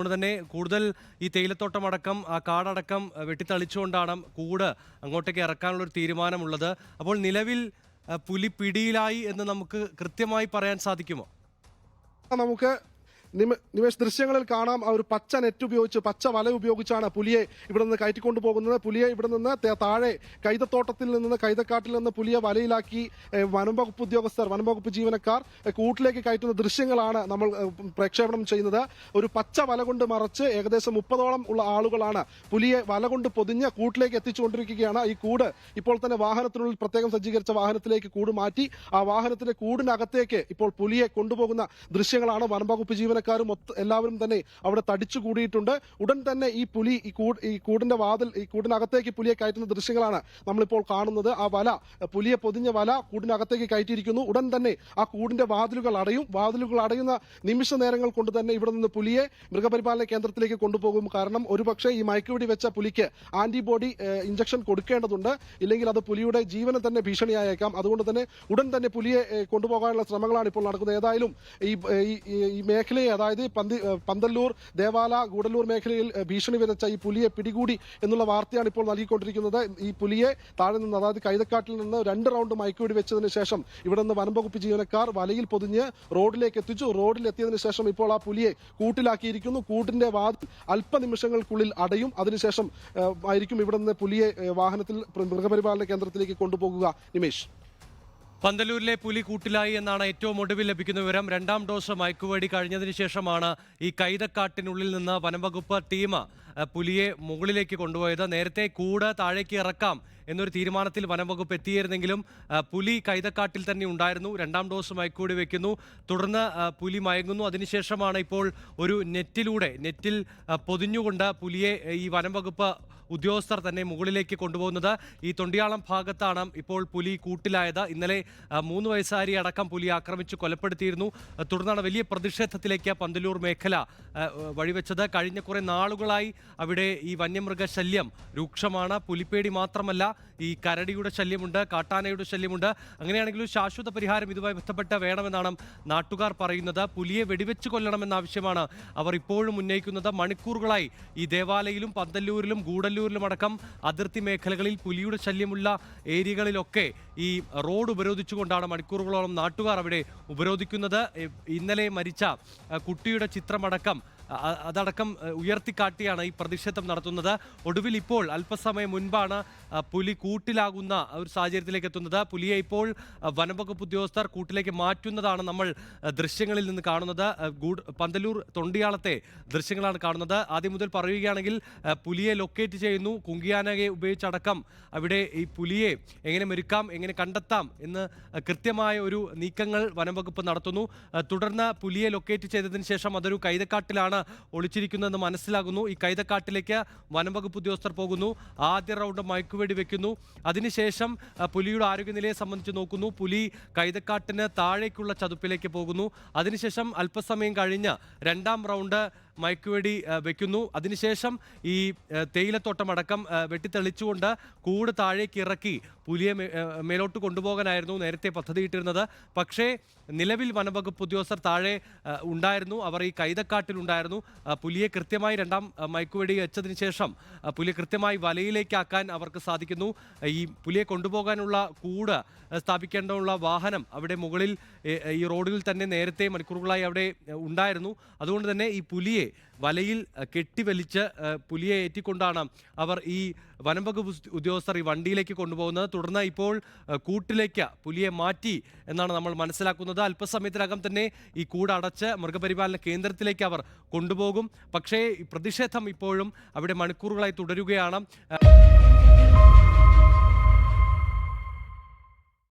അതുകൊണ്ട് തന്നെ കൂടുതൽ ഈ തേയിലത്തോട്ടം അടക്കം ആ കാടടക്കം വെട്ടിത്തളിച്ചുകൊണ്ടാണ് കൂട് അങ്ങോട്ടേക്ക് ഇറക്കാനുള്ള ഒരു തീരുമാനമുള്ളത്. അപ്പോൾ നിലവിൽ പുലി പിടിയിലായി എന്ന് നമുക്ക് കൃത്യമായി പറയാൻ സാധിക്കുമോ? നമുക്ക് നിമേഷ് ദൃശ്യങ്ങളിൽ കാണാം. ഒരു പച്ച നെറ്റ് ഉപയോഗിച്ച് പച്ച വല ഉപയോഗിച്ചാണ് പുലിയെ ഇവിടെ നിന്ന് കയറ്റിക്കൊണ്ടു പോകുന്നത്. പുലിയെ ഇവിടെ നിന്ന് താഴെ കൈതത്തോട്ടത്തിൽ നിന്ന് കൈതക്കാട്ടിൽ നിന്ന് പുലിയെ വലയിലാക്കി വനംവകുപ്പ് ഉദ്യോഗസ്ഥർ വനംവകുപ്പ് ജീവനക്കാർ കൂട്ടിലേക്ക് കയറ്റുന്ന ദൃശ്യങ്ങളാണ് നമ്മൾ പ്രക്ഷേപണം ചെയ്യുന്നത്. ഒരു പച്ച വല കൊണ്ട് മറച്ച് ഏകദേശം 30ഓളം ഉള്ള ആളുകളാണ് പുലിയെ വല കൊണ്ട് പൊതിഞ്ഞ് കൂട്ടിലേക്ക് എത്തിച്ചുകൊണ്ടിരിക്കുകയാണ്. ഈ കൂട് ഇപ്പോൾ തന്നെ വാഹനത്തിനുള്ളിൽ പ്രത്യേകം സജ്ജീകരിച്ച വാഹനത്തിലേക്ക് കൂട് മാറ്റി ആ വാഹനത്തിന്റെ കൂടിനകത്തേക്ക് ഇപ്പോൾ പുലിയെ കൊണ്ടുപോകുന്ന ദൃശ്യങ്ങളാണ്. വനംവകുപ്പ് ജീവനക്കാരും എല്ലാവരും തന്നെ അവിടെ തടിച്ചു കൂടിയിട്ടുണ്ട്. ഉടൻ തന്നെ ഈ പുലി ഈ കൂടിന്റെ വാതിൽ ഈ കൂടിനകത്തേക്ക് പുലിയെ കയറ്റുന്ന ദൃശ്യങ്ങളാണ് നമ്മളിപ്പോൾ കാണുന്നത്. ആ വല പുലിയെ പൊതിഞ്ഞ വല കൂടിനകത്തേക്ക് കയറ്റിയിരിക്കുന്നു. ഉടൻ തന്നെ ആ കൂടിന്റെ വാതിലുകൾ അടയും. വാതിലുകൾ അടയുന്ന നിമിഷ നേരങ്ങൾ കൊണ്ട് തന്നെ ഇവിടെ നിന്ന് പുലിയെ മൃഗപരിപാലന കേന്ദ്രത്തിലേക്ക് കൊണ്ടുപോകും. കാരണം ഒരുപക്ഷെ ഈ മയക്കുവെടി വെച്ച പുലിക്ക് ആന്റിബോഡി ഇഞ്ചക്ഷൻ കൊടുക്കേണ്ടതുണ്ട്. ഇല്ലെങ്കിൽ അത് പുലിയുടെ ജീവന് തന്നെ ഭീഷണിയായേക്കാം. അതുകൊണ്ട് തന്നെ ഉടൻ തന്നെ പുലിയെ കൊണ്ടുപോകാനുള്ള ശ്രമങ്ങളാണ് ഇപ്പോൾ നടക്കുന്നത്. ഏതായാലും ഈ മേഖലയെ അതായത് പന്തല്ലൂർ ദേവാല ഗൂഡല്ലൂർ മേഖലയിൽ ഭീഷണി വിതച്ച ഈ പുലിയെ പിടികൂടി എന്നുള്ള വാർത്തയാണ് ഇപ്പോൾ നൽകിക്കൊണ്ടിരിക്കുന്നത്. ഈ പുലിയെ താഴെ നിന്ന് അതായത് കൈതക്കാട്ടിൽ നിന്ന് 2 റൗണ്ട് മയക്കുവെടി വെച്ചതിന് ശേഷം ഇവിടെ നിന്ന് വനംവകുപ്പ് ജീവനക്കാർ വലയിൽ പൊതിഞ്ഞ് റോഡിലേക്ക് എത്തിച്ചു. റോഡിൽ എത്തിയതിനു ശേഷം ഇപ്പോൾ ആ പുലിയെ കൂട്ടിലാക്കിയിരിക്കുന്നു. കൂട്ടിന്റെ വാതിൽ അല്പനിമിഷങ്ങൾക്കുള്ളിൽ അടയും. അതിനുശേഷം ആയിരിക്കും ഇവിടെ നിന്ന് പുലിയെ വാഹനത്തിൽ മൃഗപരിപാലന കേന്ദ്രത്തിലേക്ക് കൊണ്ടുപോകുക. നിമേഷ്, പന്തലൂരിലെ പുലി കൂട്ടിലായി എന്നാണ് ഏറ്റവും ഒടുവിൽ ലഭിക്കുന്ന വിവരം. 2ാം ഡോസ് മയക്കുവെടി കഴിഞ്ഞതിന് ശേഷമാണ് ഈ കൈതക്കാട്ടിനുള്ളിൽ നിന്ന് വനംവകുപ്പ് ടീം പുലിയെ മുകളിലേക്ക് കൊണ്ടുപോയത്. നേരത്തെ കൂട് താഴേക്ക് ഇറക്കാം എന്നൊരു തീരുമാനത്തിൽ വനംവകുപ്പ് എത്തിയിരുന്നെങ്കിലും പുലി കൈതക്കാട്ടിൽ തന്നെ ഉണ്ടായിരുന്നു. 2ാം ഡോസ് മയക്കുവെടി വെക്കുന്നു. തുടർന്ന് പുലി മയങ്ങുന്നു. അതിനുശേഷമാണ് ഇപ്പോൾ ഒരു നെറ്റിൽ പൊതിഞ്ഞുകൊണ്ട് പുലിയെ ഈ വനംവകുപ്പ് ഉദ്യോഗസ്ഥർ തന്നെ മുകളിലേക്ക് കൊണ്ടുപോകുന്നത്. ഈ തൊണ്ടിയാളം ഭാഗത്താണ് ഇപ്പോൾ പുലി കൂട്ടിലായത്. ഇന്നലെ 3 വയസ്സുകാരി അടക്കം പുലി ആക്രമിച്ച് കൊലപ്പെടുത്തിയിരുന്നു. തുടർന്നാണ് വലിയ പ്രതിഷേധത്തിലേക്ക് പന്തലൂർ മേഖല വഴിവെച്ചത്. കഴിഞ്ഞ കുറെ നാളുകളായി അവിടെ ഈ വന്യമൃഗശല്യം രൂക്ഷമാണ്. പുലിപ്പേടി മാത്രമല്ല, ഈ കരടിയുടെ ശല്യമുണ്ട്, കാട്ടാനയുടെ ശല്യമുണ്ട്. അങ്ങനെയാണെങ്കിലും ശാശ്വത പരിഹാരം ഇതുമായി ബന്ധപ്പെട്ട് വേണമെന്നാണ് നാട്ടുകാർ പറയുന്നത്. പുലിയെ വെടിവെച്ച് കൊല്ലണമെന്ന ആവശ്യമാണ് അവർ ഇപ്പോഴും ഉന്നയിക്കുന്നത്. മണിക്കൂറുകളായി ഈ ദേവാലയിലും പന്തല്ലൂരിലും ഗൂഡല്ലൂരിലും അടക്കം അതിർത്തി മേഖലകളിൽ പുലിയുടെ ശല്യമുള്ള ഏരിയകളിലൊക്കെ ഈ റോഡ് ഉപരോധിച്ചുകൊണ്ടാണ് മണിക്കൂറുകളോളം നാട്ടുകാർ അവിടെ ഉപരോധിക്കുന്നത്. ഇന്നലെ മരിച്ച കുട്ടിയുടെ ചിത്രമടക്കം അതടക്കം ഉയർത്തിക്കാട്ടിയാണ് ഈ പ്രതിഷേധം നടത്തുന്നത്. ഒടുവിൽ ഇപ്പോൾ അല്പസമയം മുൻപാണ് പുലി കൂട്ടിലാകുന്ന ഒരു സാഹചര്യത്തിലേക്ക് എത്തുന്നത്. പുലിയെ ഇപ്പോൾ വനംവകുപ്പ് ഉദ്യോഗസ്ഥർ കൂട്ടിലേക്ക് മാറ്റുന്നതാണ് നമ്മൾ ദൃശ്യങ്ങളിൽ നിന്ന് കാണുന്നത്. പന്തലൂർ തൊണ്ടിയാളത്തെ ദൃശ്യങ്ങളാണ് കാണുന്നത്. ആദ്യം മുതൽ പറയുകയാണെങ്കിൽ പുലിയെ ലൊക്കേറ്റ് ചെയ്യുന്നു. കുങ്കിയാനയെ ഉപയോഗിച്ചടക്കം അവിടെ ഈ പുലിയെ എങ്ങനെ മെരുക്കാം, എങ്ങനെ കണ്ടെത്താം എന്ന് കൃത്യമായ ഒരു നീക്കങ്ങൾ വനംവകുപ്പ് നടത്തുന്നു. തുടർന്ന് പുലിയെ ലൊക്കേറ്റ് ചെയ്തതിന് ശേഷം അതൊരു കൈതക്കാട്ടിലാണ് ഒളിച്ചിരിക്കുന്നതെന്ന് മനസ്സിലാകുന്നു. ഈ കൈതക്കാട്ടിലേക്ക് വനംവകുപ്പ് ഉദ്യോഗസ്ഥർ പോകുന്നു. ആദ്യ റൗണ്ട് മയക്കുവെടി വെക്കുന്നു. അതിനുശേഷം പുലിയുടെ ആരോഗ്യനിലയെ സംബന്ധിച്ച് നോക്കുന്നു. പുലി കൈതക്കാട്ടിന് താഴേക്കുള്ള ചതുപ്പിലേക്ക് പോകുന്നു. അതിനുശേഷം അല്പസമയം കഴിഞ്ഞ് 2ാം റൗണ്ട് മയക്കുവെടി വെക്കുന്നു. അതിനുശേഷം ഈ തേയിലത്തോട്ടമടക്കം വെട്ടിത്തെളിച്ചുകൊണ്ട് കൂട് താഴേക്ക് ഇറക്കി പുലിയെ മേലോട്ട് കൊണ്ടുപോകാനായിരുന്നു നേരത്തെ പദ്ധതിയിട്ടിരുന്നത്. പക്ഷേ നിലവിൽ വനംവകുപ്പ് ഉദ്യോഗസ്ഥർ താഴെ ഉണ്ടായിരുന്നു. അവർ ഈ കൈതക്കാട്ടിലുണ്ടായിരുന്നു. പുലിയെ കൃത്യമായി 2ാം മയക്കുവെടി വെച്ചതിന് ശേഷം പുലിയെ കൃത്യമായി വലയിലേക്കാക്കാൻ അവർക്ക് സാധിക്കുന്നു. ഈ പുലിയെ കൊണ്ടുപോകാനുള്ള കൂട് സ്ഥാപിക്കേണ്ടതുള്ള വാഹനം അവിടെ മുകളിൽ ഈ റോഡിൽ തന്നെ നേരത്തെ മണിക്കൂറുകളായി അവിടെ ഉണ്ടായിരുന്നു. അതുകൊണ്ട് തന്നെ ഈ പുലിയെ വലയിൽ കെട്ടിവലിച്ച് പുലിയെ ഏറ്റിക്കൊണ്ടാണ് അവർ ഈ വനംവകുപ്പ് ഉദ്യോഗസ്ഥർ ഈ വണ്ടിയിലേക്ക് കൊണ്ടുപോകുന്നത്. തുടർന്ന് ഇപ്പോൾ കൂട്ടിലേക്ക് പുലിയെ മാറ്റി എന്നാണ് നമ്മൾ മനസ്സിലാക്കുന്നത്. അല്പസമയത്തിനകം തന്നെ ഈ കൂട് അടച്ച് മൃഗപരിപാലന കേന്ദ്രത്തിലേക്ക് അവർ കൊണ്ടുപോകും. പക്ഷേ ഈ പ്രതിഷേധം ഇപ്പോഴും അവിടെ മണിക്കൂറുകളായി തുടരുകയാണ്.